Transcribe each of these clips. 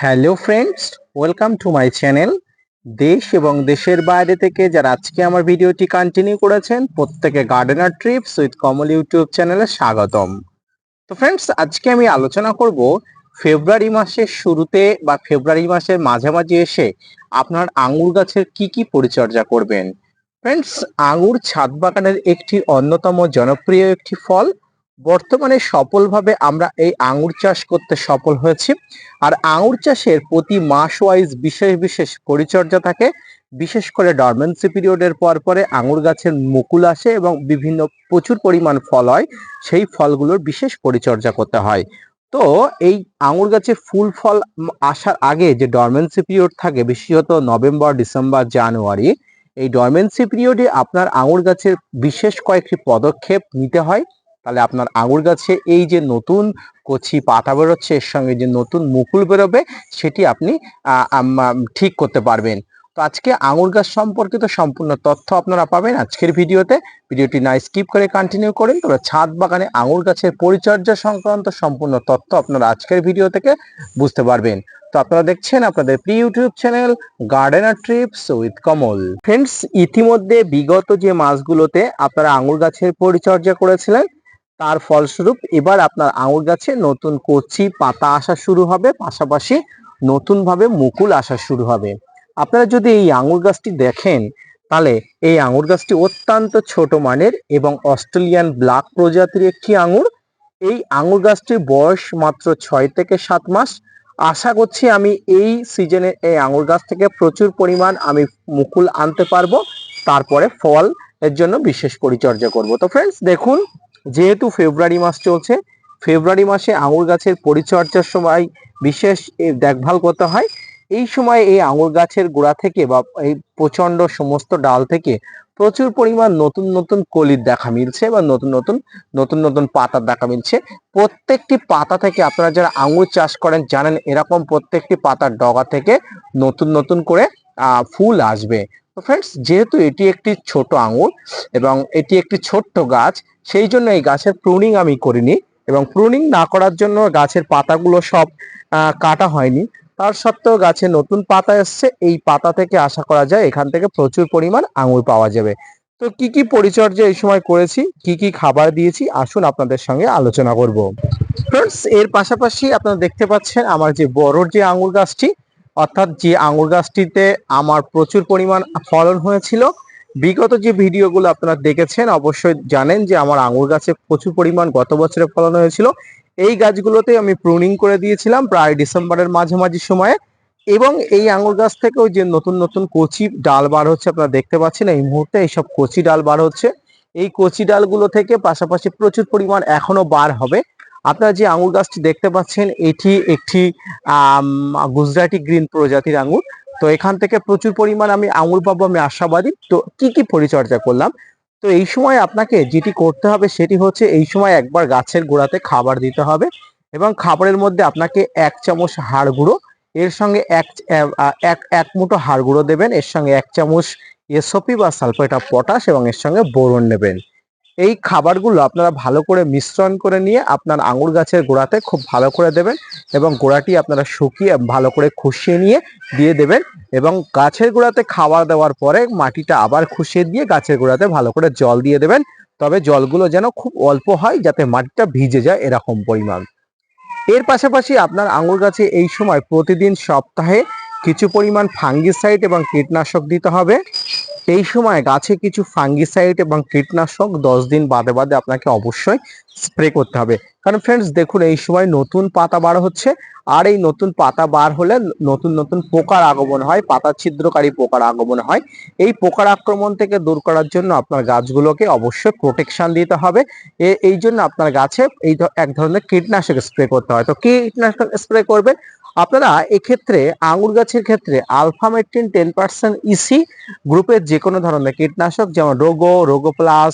Hello friends, welcome to my channel. দেশ এবং দেশের বাইরে থেকে যারা আজকে আমার ভিডিওটি কন্টিনিউ করেছেন প্রত্যেকে gardener TRIPS with Kamal YouTube চ্যানেলে স্বাগতম। তো ফ্রেন্ডস, আজকে আমি আলোচনা করব ফেব্রুয়ারি মাসের শুরুতে বা ফেব্রুয়ারি মাসের মাঝামাঝি এসে আপনার আঙুর গাছের কি কি পরিচর্যা করবেন। ফ্রেন্ডস, আঙুর ছাদ বাগানের একটি অন্যতম জনপ্রিয় একটি ফল। বর্তমানে সফলভাবে আমরা এই আঙুর চাষ করতে সফল হয়েছি। আর আঙুর চাষের প্রতি মাস ওয়াইজ বিশেষ বিশেষ পরিচর্যা থাকে। বিশেষ করে ডরমেন্সি পিরিয়ডের পর পরে আঙুর গাছের মুকুল আসে এবং বিভিন্ন প্রচুর পরিমাণ ফল হয়। সেই ফলগুলোর বিশেষ পরিচর্যা করতে হয়। তো এই আঙুর গাছে ফুল ফল আসার আগে যে ডরমেন্সি পিরিয়ড থাকে, বিশেষত নভেম্বর, ডিসেম্বর, জানুয়ারি, এই ডরমেন্সি পিরিয়ডে আপনার আঙুর গাছের বিশেষ কয়েকটি পদক্ষেপ নিতে হয়। তাহলে আপনার আঙুর গাছে এই যে নতুন কচি পাতা বেরোচ্ছে, এর সঙ্গে যে নতুন মুকুল বেরোবে, সেটি আপনি ঠিক করতে পারবেন। তো আজকে আঙুর গাছ সম্পর্কিত সম্পূর্ণ তথ্য আপনারা পাবেন আজকের ভিডিওতে। ভিডিওটি না স্কিপ করে কন্টিনিউ করেন, তবে ছাদ বাগানে আঙুর গাছের পরিচর্যা সংক্রান্ত সম্পূর্ণ তথ্য আপনারা আজকের ভিডিও থেকে বুঝতে পারবেন। তো আপনারা দেখছেন আপনাদের প্রিয় YouTube channel gardener TRIPS with Kamal. Friends, ইতিমধ্যে বিগত যে মাসগুলোতে আপনারা আঙুর গাছের পরিচর্যা করেছিলেন, তার ফলস্বরূপ এবার আপনার আঙুর গাছে নতুন কচি পাতা আসা শুরু হবে, পাশাপাশি নতুনভাবে মুকুল আসা শুরু হবে। আপনারা যদি এই আঙুর গাছটি দেখেন, তাহলে এই আঙুর গাছটি অত্যন্ত ছোট মানের এবং অস্ট্রেলিয়ান ব্ল্যাক প্রজাতির একটি আঙুর। এই আঙুর গাছটির বয়স মাত্র 6 থেকে 7 মাস। আশা করছি আমি এই সিজনে এই আঙুর গাছ থেকে প্রচুর পরিমাণ আমি মুকুল আনতে পারবো। তারপরে ফল এর জন্য বিশেষ পরিচর্যা করব। তো ফ্রেন্ডস দেখুন, যেহেতু ফেব্রুয়ারি মাস চলছে, ফেব্রুয়ারি মাসে আঙুর গাছের পরিচর্যার সময় বিশেষ দেখভাল করতে হয়। এই সময় এই আঙুর গাছের গোড়া থেকে বা এই প্রচন্ড সমস্ত ডাল থেকে প্রচুর পরিমাণ নতুন নতুন কলির দেখা মিলছে বা নতুন নতুন পাতার দেখা মিলছে। প্রত্যেকটি পাতা থেকে, আপনারা যারা আঙুর চাষ করেন জানেন, এরকম প্রত্যেকটি পাতার ডগা থেকে নতুন নতুন করে ফুল আসবে। তো ফ্রেন্ডস, যেহেতু এটি একটি ছোট আঙুর এবং এটি একটি ছোট্ট গাছ, সেই জন্য এই গাছের প্রুনিং আমি করিনি, এবং প্রুনিং না করার জন্য গাছের পাতাগুলো সব কাটা হয়নি। তার সত্ত্বেও গাছে নতুন পাতা এসছে। এই পাতা থেকে আশা করা যায় এখান থেকে প্রচুর পরিমাণ আঙুর পাওয়া যাবে। তো কি কি পরিচর্যা এই সময় করেছি, কি কি খাবার দিয়েছি, আসুন আপনাদের সঙ্গে আলোচনা করব। ফ্রেন্ডস, এর পাশাপাশি আপনারা দেখতে পাচ্ছেন আমার যে বড় যে আঙুর গাছটি, অর্থাৎ যে আঙুর গাছটিতে আমার প্রচুর পরিমাণ ফলন হয়েছিল। বিগত যে ভিডিওগুলো আপনারা দেখেছেন অবশ্যই জানেন যে আমার আঙুর গাছে প্রচুর পরিমাণ গত বছরে ফলন হয়েছিল। এই গাছগুলোতে আমি প্রুনিং করে দিয়েছিলাম প্রায় ডিসেম্বরের মাঝামাঝি সময়ে, এবং এই আঙুর গাছ থেকেও যে নতুন নতুন কচি ডাল বার হচ্ছে, আপনারা দেখতে পাচ্ছেন এই মুহূর্তে এইসব কচি ডাল বার হচ্ছে। এই কচি ডালগুলো থেকে পাশাপাশি প্রচুর পরিমাণ এখনো বার হবে। আপনারা যে আঙুর গাছটি দেখতে পাচ্ছেন, এটি একটি গুজরাটি গ্রিন প্রজাতির আঙুর। তো এখান থেকে প্রচুর পরিমাণ আমি আঙুর পাবো, আমি আশাবাদী। তো কি কি পরিচর্যা করলাম, তো এই সময় আপনাকে যেটি করতে হবে সেটি হচ্ছে এই সময় একবার গাছের গোড়াতে খাবার দিতে হবে, এবং খাবারের মধ্যে আপনাকে 1 চামচ হাড় গুঁড়ো, এর সঙ্গে এক মুঠো হাড় গুঁড়ো দেবেন, এর সঙ্গে 1 চামচ এসওপি বা সালফেট অফ পটাশ, এবং এর সঙ্গে বোরন নেবেন। এই খাবারগুলো আপনারা ভালো করে মিশ্রণ করে নিয়ে আপনার আঙুর গাছের গোড়াতে খুব ভালো করে দেবেন, এবং গোড়াটি আপনারা শুকিয়ে ভালো করে খুশিয়ে নিয়ে দিয়ে দেবেন। এবং গাছের গোড়াতে খাবার দেওয়ার পরে মাটিটা আবার খুশিয়ে দিয়ে গাছের গোড়াতে ভালো করে জল দিয়ে দেবেন। তবে জলগুলো যেন খুব অল্প হয়, যাতে মাটিটা ভিজে যায় এরকম পরিমাণ। এর পাশাপাশি আপনার আঙুর গাছে এই সময় প্রতিদিন সপ্তাহে কিছু পরিমাণ ফাঙ্গিসাইড এবং কীটনাশক দিতে হবে। এই সময় গাছে কিছু ফাঙ্গিসাইড এবং কীটনাশক 10 দিন বাদে বাদে আপনাকে অবশ্যই স্প্রে করতে হবে। কারণ ফ্রেন্ডস দেখুন, এই সময় নতুন পাতা বার হচ্ছে, আর এই নতুন পাতা বার হলে নতুন নতুন পোকার আগমন হয়, পাতা ছিদ্রকারী পোকার আগমন হয়। এই পোকার আক্রমণ থেকে দূর করার জন্য আপনার গাছগুলোকে অবশ্যই প্রোটেকশন দিতে হবে। এই জন্য আপনার গাছে এক ধরনের কীটনাশক স্প্রে করতে হয়। তো কি কীটনাশক স্প্রে করবেন আপনারা? এক্ষেত্রে আঙুর গাছের ক্ষেত্রে আলফামেট্রিন 10% ইসি গ্রুপের যে কোনো ধরনের কীটনাশক, যেমন রোগো প্লাস,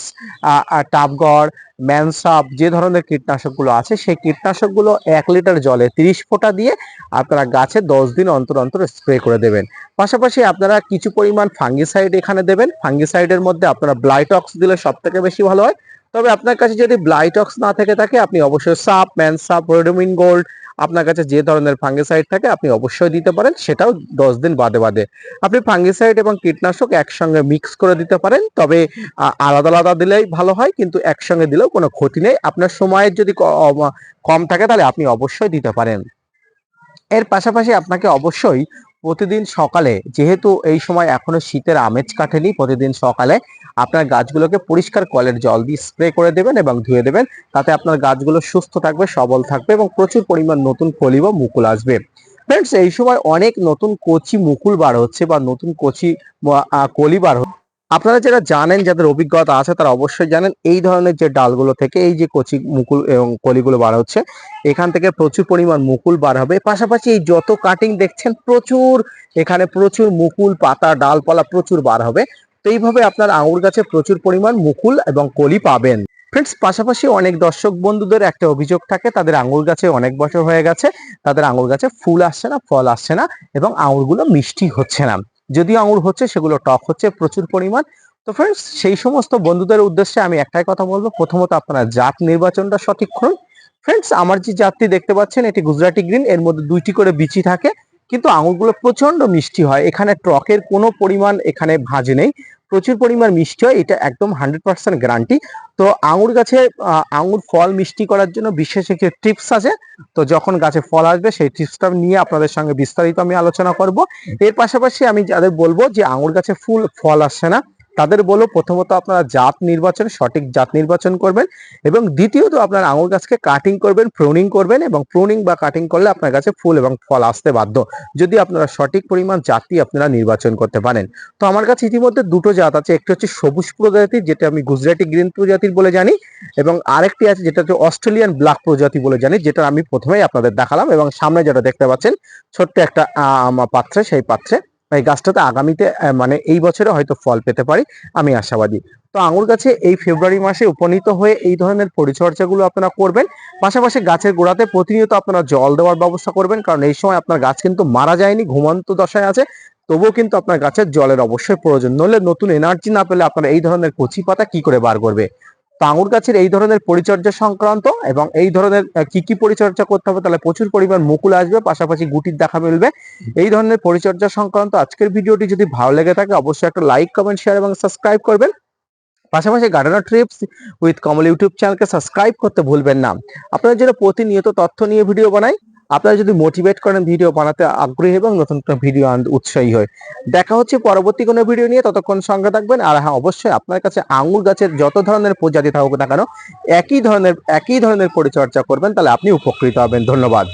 টাপগড়, ম্যানসাপ, যে ধরনের কীটনাশকগুলো আছে সেই কীটনাশকগুলো 1 লিটার জলে 30 ফোঁটা দিয়ে আপনারা গাছে 10 দিন অন্তর অন্তর স্প্রে করে দেবেন। পাশাপাশি আপনারা কিছু পরিমাণ ফাঙ্গিসাইড এখানে দেবেন। ফাঙ্গিসাইডের মধ্যে আপনারা ব্লাইটক্স দিলে সব থেকে বেশি ভালো হয়। তবে আপনার কাছে যদি ব্লাইটক্স না থেকে থাকে, আপনি অবশ্যই সাপ, ম্যানসাপ, রোডোমিন গোল্ড, আপনার কাছে যে ধরনের ফাঙ্গিসাইড থাকে আপনি অবশ্যই দিতে পারেন, সেটাও 10 দিন বাদে বাদে। আপনি ফাঙ্গিসাইড এবং কীটনাশক একসঙ্গে মিক্স করে দিতে পারেন, তবে আলাদা আলাদা দিলেই ভালো হয়, কিন্তু একসঙ্গে দিলেও কোনো ক্ষতি নেই। আপনার সময়ের যদি কম থাকে তাহলে আপনি অবশ্যই দিতে পারেন। এর পাশাপাশি আপনাকে অবশ্যই প্রতিদিন সকালে, যেহেতু এই সময় এখনো শীতের আমেজ কাটেনি, প্রতিদিন সকালে আপনার গাছগুলোকে পরিষ্কার কলের জল দিয়ে স্প্রে করে দেবেন এবং ধুয়ে দেবেন। তাতে আপনার গাছগুলো সুস্থ থাকবে, সবল থাকবে এবং প্রচুর পরিমাণ নতুন কলি বা মুকুল আসবে। ফ্রেন্ডস, এই সময় অনেক নতুন কচি মুকুল বার হচ্ছে বা নতুন কচি কলি বার হচ্ছে। আপনারা যারা জানেন, যাদের অভিজ্ঞতা আছে, তারা অবশ্যই জানেন এই ধরনের যে ডালগুলো থেকে এই যে কচি মুকুল এবং কলিগুলো বার হচ্ছে, এখান থেকে প্রচুর পরিমাণ মুকুল বার হবে। পাশাপাশি এই যত কাটিং দেখছেন, এখানে প্রচুর মুকুল, পাতা, ডালপালা প্রচুর বার হবে। তো এইভাবে আপনার আঙুর গাছে প্রচুর পরিমাণ মুকুল এবং কলি পাবেন। ফ্রেন্ডস, পাশাপাশি অনেক দর্শক বন্ধুদের একটা অভিযোগ থাকে, তাদের আঙুর গাছে অনেক বছর হয়ে গেছে, তাদের আঙুর গাছে ফুল আসছে না, ফল আসছে না এবং আঙুরগুলো মিষ্টি হচ্ছে না। যদিও আঙুর হচ্ছে, সেগুলো টক হচ্ছে প্রচুর পরিমাণ। তো ফ্রেন্ডস, সেই সমস্ত বন্ধুদের উদ্দেশ্যে আমি একটাই কথা বলবো, প্রথমত আপনারা জাত নির্বাচনটা সঠিক করুন। ফ্রেন্ডস, আমার যে জাতটি দেখতে পাচ্ছেন, এটি গুজরাটি গ্রিন, এর মধ্যে 2টি করে বিচি থাকে, কিন্তু আঙুরগুলো প্রচন্ড মিষ্টি হয়। এখানে টকের কোনো পরিমাণ এখানে ভাঁজ নেই, প্রচুর পরিমাণ মিষ্টি হয়, এটা একদম 100% গ্যারান্টি। তো আঙুর গাছে আঙুর ফল মিষ্টি করার জন্য বিশেষ একটি টিপস আছে। তো যখন গাছে ফল আসবে সেই টিপসটা নিয়ে আপনাদের সঙ্গে বিস্তারিত আমি আলোচনা করব। এর পাশাপাশি আমি যাদের বলবো যে আঙুর গাছে ফল আসছে না, তাদের বলবো প্রথমত আপনারা সঠিক জাত নির্বাচন করবেন এবং দ্বিতীয়ত আপনার আঙুর গাছকে কাটিং করবেন, প্রুনিং করবেন, এবং প্রুনিং বা কাটিং করলে আপনার কাছে ফুল এবং ফল আসতে বাধ্য, যদি আপনারা সঠিক পরিমাণ জাতি আপনারা নির্বাচন করতে পারেন। তো আমার কাছে ইতিমধ্যে 2টো জাত আছে, একটি হচ্ছে সবুজ প্রজাতির, যেটা আমি গুজরাটি গ্রিন প্রজাতির বলে জানি, এবং আরেকটি আছে যেটা হচ্ছে অস্ট্রেলিয়ান ব্ল্যাক প্রজাতি বলে জানি, যেটা আমি প্রথমেই আপনাদের দেখালাম। এবং সামনে যেটা দেখতে পাচ্ছেন ছোট্ট একটা পাত্রে, সেই পাত্রে এই গাছটাতে আগামীতে মানে এই বছরে হয়তো ফল পেতে পারি, আমি আশাবাদী। তো আঙুর গাছে এই ফেব্রুয়ারি মাসে উপনীত হয়ে এই ধরনের পরিচর্যাগুলো আপনারা করবেন। পাশাপাশি গাছের গোড়াতে প্রতিনিয়ত আপনারা জল দেওয়ার ব্যবস্থা করবেন, কারণ এই সময় আপনার গাছ কিন্তু মারা যায়নি, ঘুমন্ত দশায় আছে, তবুও কিন্তু আপনার গাছের জলের অবশ্যই প্রয়োজন, নইলে নতুন এনার্জি না পেলে আপনার এই ধরনের কচি পাতা কি করে বার করবে। তো আঙুর গাছের এই ধরনের পরিচর্যা সংক্রান্ত এবং এই ধরনের কি কি পরিচর্যা করতে হবে, তাহলে প্রচুর পরিমাণ মুকুল আসবে, পাশাপাশি গুটির দেখা মিলবে। এই ধরনের পরিচর্যা সংক্রান্ত আজকের ভিডিওটি যদি ভালো লেগে থাকে, অবশ্যই একটা লাইক, কমেন্ট, শেয়ার এবং সাবস্ক্রাইব করবেন। পাশাপাশি gardener TRIPS with Kamal YouTube চ্যানেলকে সাবস্ক্রাইব করতে ভুলবেন না। আপনারা যারা প্রতিনিয়ত তথ্য নিয়ে ভিডিও বানাই, আপনারা যদি মোটিভেট করেন ভিডিও বানাতে আগ্রহী এবং নতুন ভিডিও আনতে উৎসাহী হয়। দেখা হচ্ছে পরবর্তী কোনো ভিডিও নিয়ে, ততক্ষণ সঙ্গে থাকবেন। আর হ্যাঁ, অবশ্যই আপনার কাছে আঙুর গাছের যত ধরনের প্রজাতি থাকুক না কেন, একই ধরনের পরিচর্যা করবেন, তাহলে আপনি উপকৃত হবেন। ধন্যবাদ।